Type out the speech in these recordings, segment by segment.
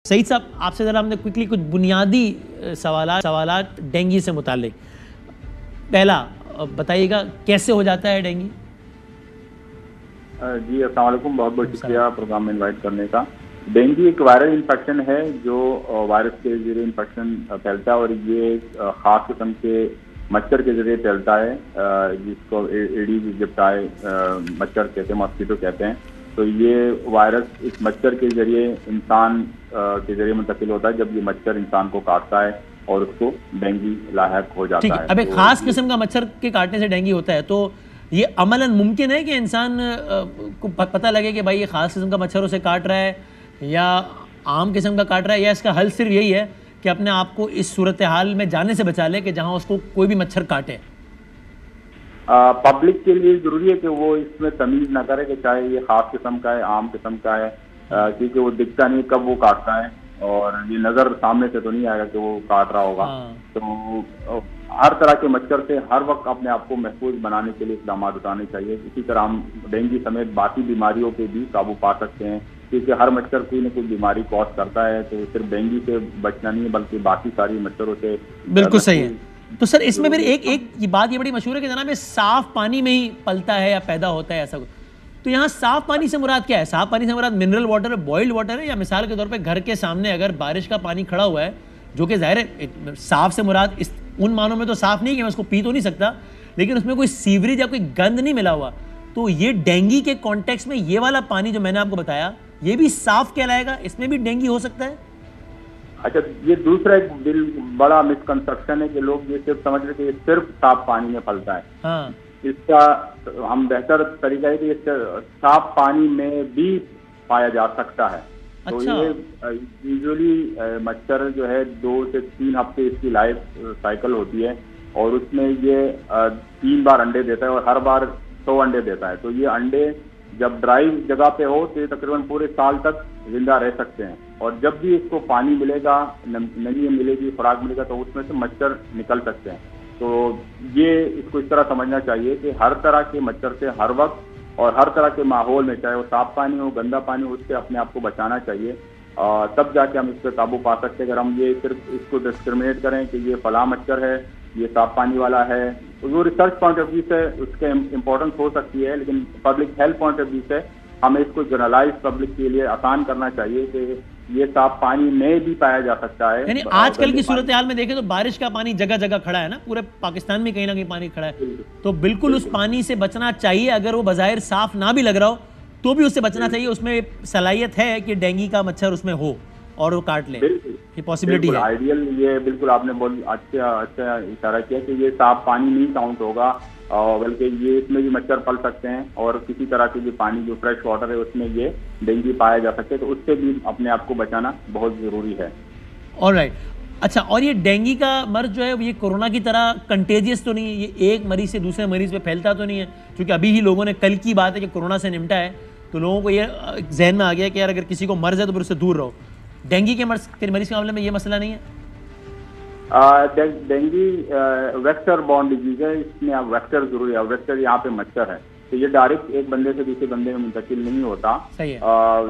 सईद साहब, आपसे ज़रा हमने क्विकली कुछ बुनियादी सवालात डेंगू से मुताल्लिक। पहला बताइएगा, कैसे हो जाता है डेंगू? जी अस्सलाम वालेकुम, बहुत बहुत शुक्रिया प्रोग्राम में इनवाइट करने का। डेंगू एक वायरल इन्फेक्शन है जो वायरस के जरिए इन्फेक्शन फैलता है और ये खास किस्म के मच्छर के जरिए फैलता है जिसको एडीज इजिप्टाई मच्छर कहते हैं, मॉस्किटो कहते हैं। तो ये वायरस इस मच्छर के जरिए इंसान के जरिए मुंतकिल होता है जब ये मच्छर इंसान को काटता है और उसको डेंगू लायक हो जाता है। अब एक खास किस्म का मच्छर के काटने से डेंगू होता है, तो ये अमलन मुमकिन है कि इंसान को पता लगे कि भाई ये खास किस्म का मच्छर उसे काट रहा है या आम किस्म का काट रहा है, या इसका हल सिर्फ यही है कि अपने आप को इस सूरत हाल में जाने से बचा ले कि जहां उसको कोई भी मच्छर काटे? पब्लिक के लिए जरूरी है कि वो इसमें तमीज ना करे कि चाहे ये खास किस्म का है, आम किस्म का है, क्योंकि वो दिखता नहीं कब वो काटता है और ये नजर सामने से तो नहीं आएगा कि वो काट रहा होगा। तो हर तरह के मच्छर से हर वक्त अपने आप को महफूज बनाने के लिए इक़दाम उठाने चाहिए। इसी तरह हम डेंगू समेत बाकी बीमारियों पे भी काबू पा सकते हैं, क्योंकि हर मच्छर कोई न कोई बीमारी कॉज करता है। तो सिर्फ डेंगू से बचना नहीं है बल्कि बाकी सारी मच्छरों से। बिल्कुल सही है। तो सर इसमें फिर एक ये बात ये बड़ी मशहूर है कि जनाब साफ पानी में ही पलता है या पैदा होता है ऐसा कुछ, तो यहाँ साफ पानी से मुराद क्या है? साफ पानी से मुराद मिनरल वाटर है, बॉइल्ड वाटर है, या मिसाल के तौर पे घर के सामने अगर बारिश का पानी खड़ा हुआ है, जो कि जाहिर है साफ से मुराद इस उन मानों में तो साफ नहीं कि मैं उसको पी तो नहीं सकता, लेकिन उसमें कोई सीवरेज या कोई गंद नहीं मिला हुआ, तो ये डेंगू के कॉन्टेक्स्ट में ये वाला पानी जो मैंने आपको बताया ये भी साफ कहलाएगा? इसमें भी डेंगू हो सकता है? अच्छा, ये दूसरा एक बड़ा मिसकंसेप्शन है कि लोग ये सिर्फ समझ रहे कि ये सिर्फ साफ पानी में फलता है। हाँ, इसका हम बेहतर तरीका है कि साफ पानी में भी पाया जा सकता है। अच्छा। तो ये यूजुअली मच्छर जो है 2 से 3 हफ्ते इसकी लाइफ साइकिल होती है और उसमें ये 3 बार अंडे देता है और हर बार 100 अंडे देता है। तो ये अंडे जब ड्राई जगह पे हो तो ये तकरीबन पूरे साल तक जिंदा रह सकते हैं और जब भी इसको पानी मिलेगा, नमी मिलेगी, खुराक मिलेगा, तो उसमें से मच्छर निकल सकते हैं। तो ये इसको इस तरह समझना चाहिए कि हर तरह के मच्छर से हर वक्त और हर तरह के माहौल में, चाहे वो साफ पानी हो, गंदा पानी हो, उससे अपने आप को बचाना चाहिए। तब जाके हम इस पर काबू पा सकते हैं। अगर हम ये सिर्फ इसको डिस्क्रिमिनेट करें कि ये फला मच्छर है, ये साफ पानी वाला है, तो वो रिसर्च पॉइंट ऑफ व्यू से उसके इम्पोर्टेंस हो सकती है, लेकिन public health point of view से हमें इसको जनरलाइज पब्लिक के लिए आसान करना चाहिए कि ये साफ पानी में भी पाया जा सकता है। यानी आजकल की सूरत हाल में देखें तो बारिश का पानी जगह जगह खड़ा है ना, पूरे पाकिस्तान में कहीं ना कहीं पानी खड़ा है, तो बिल्कुल उस पानी से बचना चाहिए। अगर वो बज़ाहिर साफ ना भी लग रहा हो तो भी उससे बचना चाहिए। उसमें सलाहियत है कि डेंगू का मच्छर उसमें हो और वो काट ले, ये पॉसिबिलिटी है। आइडियल ये बिल्कुल आपने बहुत अच्छा इशारा किया कि ये साफ पानी नहीं काउंट होगा, बल्कि ये इसमें भी मच्छर पल सकते हैं और किसी तरह के भी पानी जो फ्रेश वाटर है उसमें ये डेंगू पाया जा सकते हैं। तो उससे भी अपने आप को बचाना बहुत जरूरी है। ऑलराइट, अच्छा, और ये डेंगू का मर्ज जो है ये कोरोना की तरह कंटेजियस तो नहीं है? ये एक मरीज से दूसरे मरीज पे फैलता तो नहीं है? क्योंकि अभी ही लोगों ने, कल की बात है कि कोरोना से निपटा है, तो लोगों को ये जहन में आ गया कि यार अगर किसी को मर्ज है तो फिर उससे दूर रहो। डेंगू के मरीज के मामले में ये मसला नहीं है? डेंगू वेक्टर बॉर्न डिजीज है, इसमें अब वेक्टर जरूरी है। वेक्टर यहाँ पे मच्छर है, तो ये डायरेक्ट एक बंदे से दूसरे बंदे में मुंतकिल नहीं होता। सही है।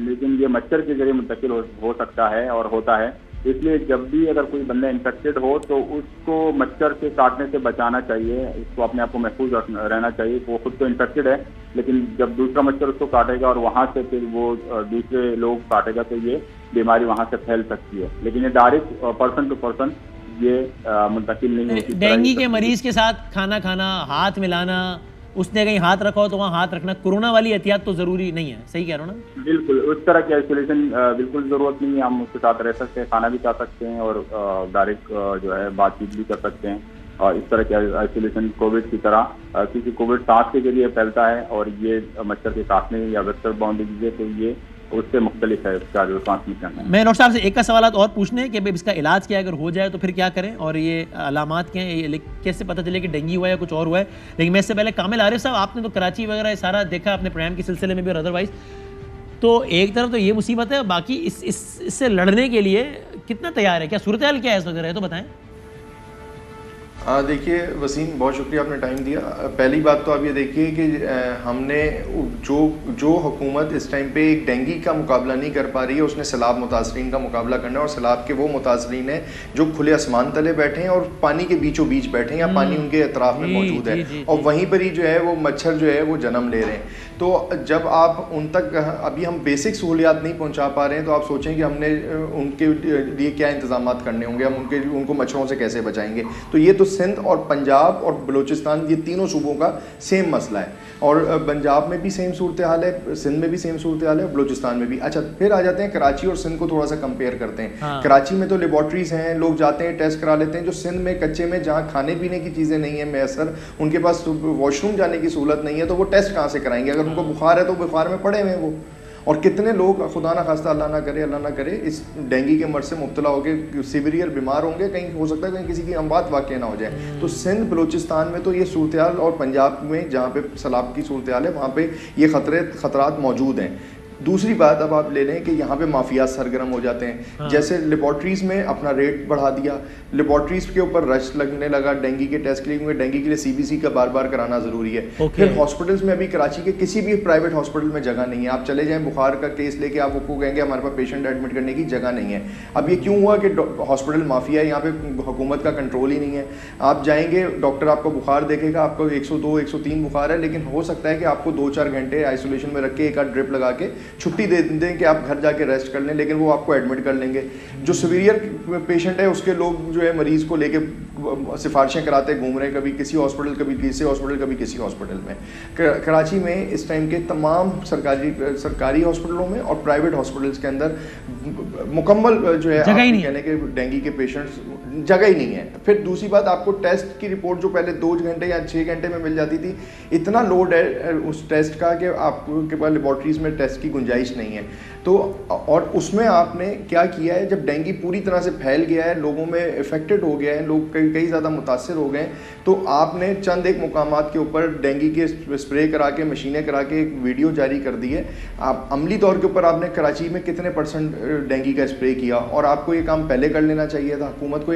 लेकिन ये मच्छर के जरिए मुंतकिल हो सकता है और होता है। इसलिए जब भी अगर कोई बंदा इन्फेक्टेड हो तो उसको मच्छर के काटने से बचाना चाहिए, उसको अपने आप को महफूज रहना चाहिए। वो खुद तो इन्फेक्टेड है, लेकिन जब दूसरा मच्छर उसको काटेगा और वहां से फिर वो दूसरे लोग काटेगा तो ये बीमारी वहां से फैल सकती है। लेकिन ये डायरेक्ट पर्सन टू पर्सन ये मुंतकिल नहीं होती। डेंगू के मरीज के साथ खाना खाना, हाथ मिलाना, उसने कहीं हाथ रखा हो तो वहाँ हाथ रखना, कोरोना वाली एहतियात तो जरूरी नहीं है, सही कह रहा हूँ ना? बिल्कुल, उस तरह की आइसोलेशन बिल्कुल जरूरत नहीं है। हम उसके साथ रह सकते हैं, खाना भी खा सकते हैं और डायरेक्ट जो है बातचीत भी कर सकते हैं। और इस तरह की आइसोलेशन कोविड की तरह, क्योंकि कोविड सांस के जरिए फैलता है और ये मच्छर के काटने या वेक्टर बॉर्न डिजीज है, तो ये उससे मुख्तलिफ है उसका जो ट्रांसमिशन है। मैं डॉक्टर साहब से एक का सवाल और पूछने हैं कि भाई इसका इलाज क्या है, अगर हो जाए तो फिर क्या करें, और ये अलामात क्या हैं, ये कैसे पता चले कि डेंगू हुआ है या कुछ और हुआ है? लेकिन मैं इससे पहले कामिल आरिफ साहब, आपने तो कराची वगैरह सारा देखा अपने प्रोग्राम के सिलसिले में भी और अदरवाइज, तो एक तरफ तो ये मुसीबत है, बाकी इससे लड़ने के लिए कितना तैयार है? क्या सूरत हाल क्या है इस वगैरह है तो बताएं। देखिए वसीम, बहुत शुक्रिया आपने टाइम दिया। पहली बात तो आप ये देखिए कि हमने जो हुकूमत इस टाइम पे एक डेंगी का मुकाबला नहीं कर पा रही है, उसने सैलाब मुतासरीन का मुकाबला करना है। और सैलाब के वो मुतासरीन हैं जो खुले आसमान तले बैठे हैं और पानी के बीचों बीच बैठे हैं या पानी उनके अतराफ में मौजूद है, और वहीं पर ही जो है वो मच्छर जो है वो जन्म ले रहे हैं। तो जब आप उन तक अभी हम बेसिक सहूलियात नहीं पहुँचा पा रहे हैं, तो आप सोचें कि हमने उनके लिए क्या इंतजाम करने होंगे, हम उनको मच्छरों से कैसे बचाएंगे। तो ये तो सिंध और पंजाब और बलूचिस्तान, ये तीनों सूबों का सेम मसला है। और पंजाब में भी सेम सूरत हाल है, सिंध में भी सेम सूरत हाल है, बलूचिस्तान में भी। अच्छा, फिर आ जाते हैं कराची और सिंध को थोड़ा सा कंपेयर करते हैं। हाँ। कराची में तो लेबॉर्ट्रीज हैं, लोग जाते हैं टेस्ट करा लेते हैं। जो सिंध में कच्चे में जहाँ खाने पीने की चीज़ें नहीं है मैसर, उनके पास वॉशरूम जाने की सहूलत नहीं है, तो वो टेस्ट कहाँ से कराएंगे? अगर उनको बुखार है तो बुखार में पड़े हुए हैं वो। और कितने लोग खुदा ना खास्ता अल्लाह ना करे इस डेंगी के मर्ज से मुब्तला होकर सीवियर बीमार होंगे, कहीं हो सकता है कहीं किसी की अमवात वाक़या ना हो जाए। तो सिंध बलूचिस्तान में तो ये सूरत हाल, और पंजाब में जहाँ पे सैलाब की सूरत हाल है वहाँ पे ये खतरात मौजूद हैं। दूसरी बात अब आप ले लें कि यहाँ पे माफिया सरगर्म हो जाते हैं। हाँ। जैसे लेबॉर्ट्रीज में अपना रेट बढ़ा दिया, लेबॉर्ट्रीज के ऊपर रश लगने लगा डेंगी के टेस्ट के लिए, क्योंकि डेंगी के लिए सीबीसी का बार बार कराना ज़रूरी है। फिर हॉस्पिटल्स में अभी कराची के किसी भी प्राइवेट हॉस्पिटल में जगह नहीं है। आप चले जाएँ बुखार का केस लेके, आप उसको कहेंगे हमारे पास पेशेंट एडमिट करने की जगह नहीं है। अब ये क्यों हुआ कि हॉस्पिटल माफिया है, यहाँ पे हुकूमत का कंट्रोल ही नहीं है। आप जाएंगे, डॉक्टर आपको बुखार देखेगा, आपको 102 103 बुखार है, लेकिन हो सकता है कि आपको 2-4 घंटे आइसोलेशन में रख के एक आध ड्रिप लगा के छुट्टी दे दें कि आप घर जाके रेस्ट कर लें, लेकिन वो आपको एडमिट कर लेंगे। जो सीवियर पेशेंट है उसके लोग जो है मरीज़ को लेके सिफारिशें कराते घूम रहे हैं, कभी किसी हॉस्पिटल, कभी किसी हॉस्पिटल, कभी किसी हॉस्पिटल में। कराची में इस टाइम के तमाम सरकारी हॉस्पिटलों में और प्राइवेट हॉस्पिटल्स के अंदर मुकम्मल जो है कहने के डेंगी के पेशेंट्स जगह ही नहीं है। फिर दूसरी बात, आपको टेस्ट की रिपोर्ट जो पहले 2 घंटे या 6 घंटे में मिल जाती थी, इतना लोड है उस टेस्ट का कि आपके पास लेबॉर्ट्रीज में टेस्ट की गुंजाइश नहीं है। तो और उसमें आपने क्या किया है, जब डेंगी पूरी तरह से फैल गया है, लोगों में इफेक्टेड हो गया है, लोग कई ज़्यादा मुतासर हो गए, तो आपने चंद एक मुकामात के ऊपर डेंगी के स्प्रे करा के, मशीनें करा के एक वीडियो जारी कर दी है। आप अमली तौर के ऊपर आपने कराची में कितने % डेंगी का स्प्रे किया, और आपको ये काम पहले कर लेना चाहिए था।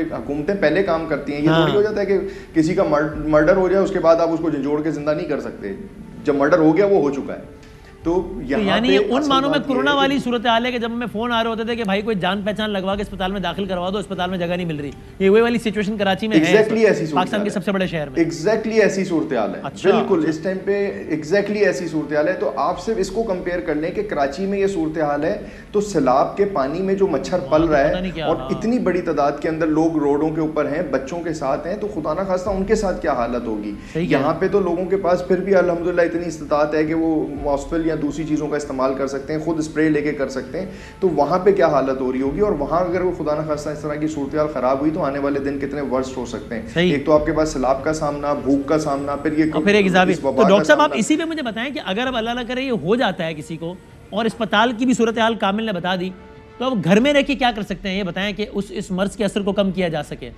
हुकूमतें पहले काम करती हैं। ये थोड़ी हो जाता है कि किसी का मर्डर हो जाए उसके बाद आप उसको झंझोड़ के जिंदा नहीं कर सकते। जब मर्डर हो गया वो हो चुका है। तो यानी ये उन मानों में कोरोना वाली सूरत हाल है कि जब हमें फोन आ रहे होते थे कि भाई कोई जान पहचान लगवा के अस्पताल में दाखिल करवा दो, अस्पताल में जगह नहीं मिल रही, ये वही वाली सिचुएशन कराची में है। पाकिस्तान के सबसे बड़े शहर में एग्जैक्टली ऐसी सूरत हाल है। बिल्कुल इस टाइम पे एग्जैक्टली ऐसी सूरत हाल है। तो आप सिर्फ इसको कंपेयर कर लें कि कराची में ये सूरत हाल है, तो सैलाब के पानी में जो मच्छर पल रहा है और इतनी बड़ी तादाद के अंदर लोग रोडों के ऊपर हैं, बच्चों के साथ हैं, तो खुदा ना खास्ता उनके साथ क्या हालत होगी। यहाँ पे तो लोगों के पास फिर भी अल्हम्दुलिल्लाह इतनी इस्तिताअत है कि वो मॉस्फिल या दूसरी चीज़ों का इस्तेमाल कर सकते हैं, खुद स्प्रे लेके कर सकते हैं। तो वहाँ पे क्या हालत हो रही होगी, और वहाँ अगर वो खुदा ना खास्ता इस तरह की सूरत हाल खराब हुई तो आने वाले दिन कितने वर्स्ट हो सकते हैं। एक तो आपके पास सैलाब का सामना, भूख का सामना, फिर एक तो डॉक्टर साहब आप इसी पे मुझे बताएं कि अगर अब अल्लाह ना करे ये हो जाता है किसी को, और अस्पताल की भी सूरत हाल कामिल ने बता दी, तो अब घर में रह के क्या कर सकते हैं, ये बताएं कि इस मर्ज के असर को कम किया जा सके।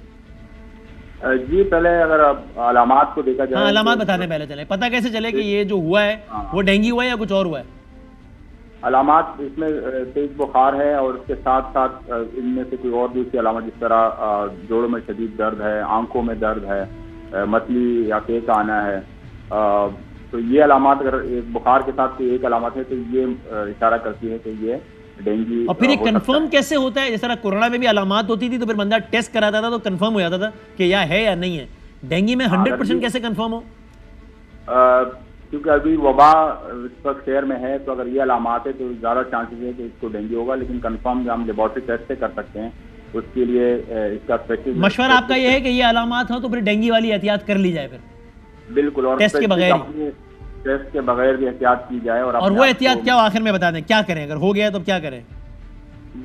जी, पहले अगर अलामात को देखा जाए। हाँ, अलामात बताने पहले चले, पता कैसे चले कि ये जो हुआ है वो डेंगी हुआ है या कुछ और हुआ है। अलामात इसमें तेज बुखार है, और उसके साथ साथ इनमें से कोई और दूसरी अलामत, जिस तरह जोड़ों में शदीद दर्द है, आंखों में दर्द है, मतली या केक आना है, तो ये अलामत अगर एक बुखार के साथ कोई एक अलामत है तो ये इशारा करती है कि ये डेंगी। और फिर ये कंफर्म कैसे होता है? जिस तरह कोरोना में भी अलामत होती थी तो फिर बंदा टेस्ट कराता था तो कंफर्म हो जाता था कि या है या नहीं है, डेंगी में 100% कैसे कंफर्म हो? क्योंकि अभी वबा इस वक्त शहर में है, तो अगर ये अलामत है तो ज़्यादा चांसेस है कि इसको डेंगू होगा, लेकिन कंफर्म हम लेबॉर्ट्री टेस्ट से कर सकते हैं। उसके लिए इसका स्पेशल मशवरा आपका ये है कि ये अलामत हो तो फिर डेंगी वाली एहतियात कर ली जाए फिर? बिल्कुल, और टेस्ट के बगैर भी एहतियात की जाए। और वो एहतियात क्या आखिर में बता दें, क्या करें अगर हो गया तो क्या करें?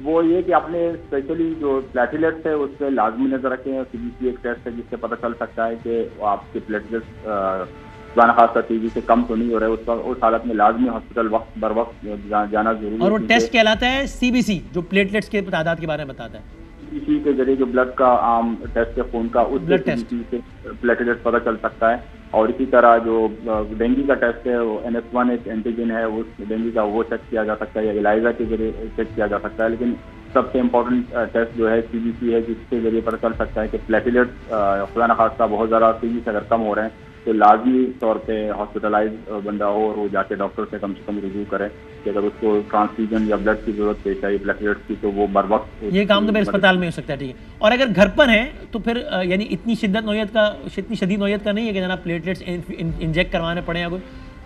वो ये कि अपने स्पेशली जो प्लेटलेट्स है उस पर लाजमी नजर रखें। सीबीसी एक टेस्ट है जिससे पता चल सकता है कि आपके प्लेटलेट्स खासा तेजी से कम तो नहीं हो रहा है। उस हालत में लाजमी हॉस्पिटल वक्त बर वक्त जाना जरूरी है। और वो टेस्ट कहलाता है सीबीसी, जो प्लेटलेट्स के तादाद के बारे में बताता है। सीबीसी के जरिए जो ब्लड का आम टेस्ट है खून का, उस सीबीसी से प्लेटलेट्स पता चल सकता है। और इसी तरह जो डेंगू का टेस्ट है, वो NS1 एक एंटीजन है, उस डेंगू का वो चेक किया जा सकता है, या इलाइजा के जरिए चेक किया जा सकता है। लेकिन सबसे इम्पोर्टेंट टेस्ट जो है CBC है, जिसके जरिए पता चल सकता है कि प्लेटलेट्स खुदा न खास्ता बहुत ज़्यादा तेजी से अगर कम हो रहे हैं तो लाजमी तौर पे हॉस्पिटलाइज बंदा हो और वो जाके डॉक्टर से कम रुजू करे कि अगर उसको ट्रांसफ्यूजन या ब्लड की जरूरत पेश आई प्लेटलेट्स की, तो वो बर वक्त ये काम तो मेरे अस्पताल में हो सकता है, ठीक है। और अगर घर पर है तो फिर यानी इतनी शदीद नौयत का नहीं है कि जनाब प्लेटलेट्स इंजेक्ट करवाने पड़े या कुछ,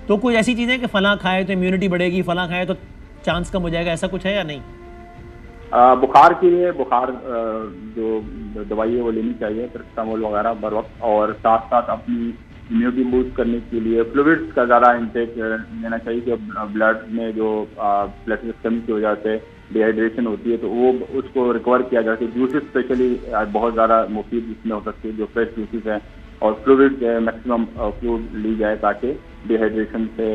तो कोई ऐसी चीज़ है कि फलां खाए तो इम्यूनिटी बढ़ेगी, फलां खाए तो चांस कम हो जाएगा, ऐसा कुछ है या नहीं? बुखार के लिए जो दवाई है वो लेनी चाहिए, पैरासिटामोल वगैरह बर वक्त, और साथ साथ अपनी इम्यूनिटी बूस्ट करने के लिए फ्लूइड्स का ज़्यादा इंटेक लेना चाहिए कि ब्लड में जो प्लेटलेट्स कमी की वजह से डिहाइड्रेशन होती है तो वो उसको रिकवर किया जा सके। जूसेस स्पेशली बहुत ज़्यादा मुफीद इसमें हो सकती है, जो फ्रेश जूसेस हैं, और फ्लूइड मैक्सिमम फ्लूइड ली जाए ताकि डिहाइड्रेशन से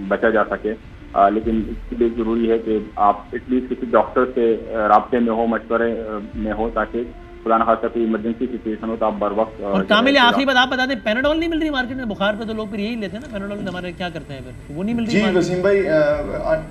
बचा जा सके। लेकिन इसके लिए ज़रूरी है कि आप एटलीस्ट किसी डॉक्टर से राब्ते में हो, मशवरे में हो, ताकि खुदा न खास्ता कोई इमरजेंसी सिचुएशन हो तो आप बर वक्त। और कामिल आखिरी बात आप बता दें, पैनाडोल नहीं मिल रही मार्केट में बुखार पे, तो लोग फिर यही लेते हैं ना पैनाडोल, हमारे क्या करते हैं फिर, वो नहीं मिल रही? जी वसीम भाई,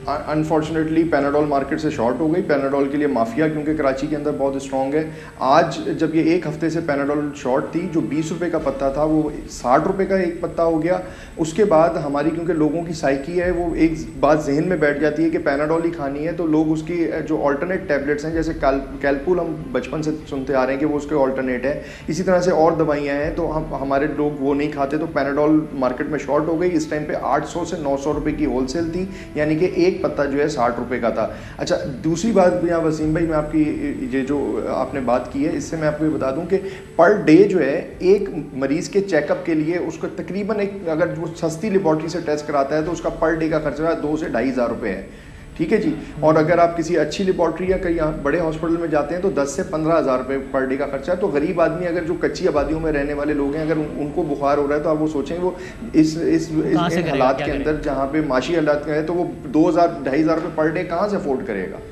अनफॉर्चुनेटली पैनाडोल मार्केट से शॉर्ट हो गई। पैनाडोल के लिए माफिया क्योंकि कराची के अंदर बहुत स्ट्रॉन्ग है। आज जब ये एक हफ्ते से पैनाडोल शॉर्ट थी, जो 20 रुपये का पत्ता था वो 60 रुपये का एक पत्ता हो गया। उसके बाद हमारी क्योंकि लोगों की साइकी है वो एक बात जहन में बैठ जाती है कि पैनाडोल ही खानी है, तो लोग उसकी जो ऑल्टरनेट टैबलेट्स हैं, जैसे कैलपुल हम बचपन से सुनते आ रहे हैं कि वो उसके ऑल्टरनेट है, इसी तरह से और दवाइयाँ हैं, तो हमारे लोग वो नहीं खाते, तो पैनाडोल मार्केट में शॉर्ट हो गई। इस टाइम पे 800 से 900 रुपये की होलसेल थी, यानी कि एक पत्ता जो है 60 रुपये का था। अच्छा, दूसरी बात यहाँ वसीम भाई, मैं आपकी ये जो आपने बात की है इससे मैं आपको ये बता दूं कि पर डे जो है एक मरीज़ के चेकअप के लिए उसको तकरीबन एक, अगर वो सस्ती लेबॉर्ट्री से टेस्ट कराता है तो उसका पर डे का खर्चा 2 से 2,500 रुपये है, ठीक है जी। और अगर आप किसी अच्छी लेबॉर्ट्री या कहीं बड़े हॉस्पिटल में जाते हैं तो 10 से 15,000 रुपये पर डे का खर्चा है। तो गरीब आदमी, अगर जो कच्ची आबादियों में रहने वाले लोग हैं, अगर उनको बुखार हो रहा है तो आप वो सोचें वो इस हालात के अंदर, जहाँ पे माशी हालात का है, तो वो 2,000 2,500 रुपये पर डे कहाँ से अफोर्ड करेगा।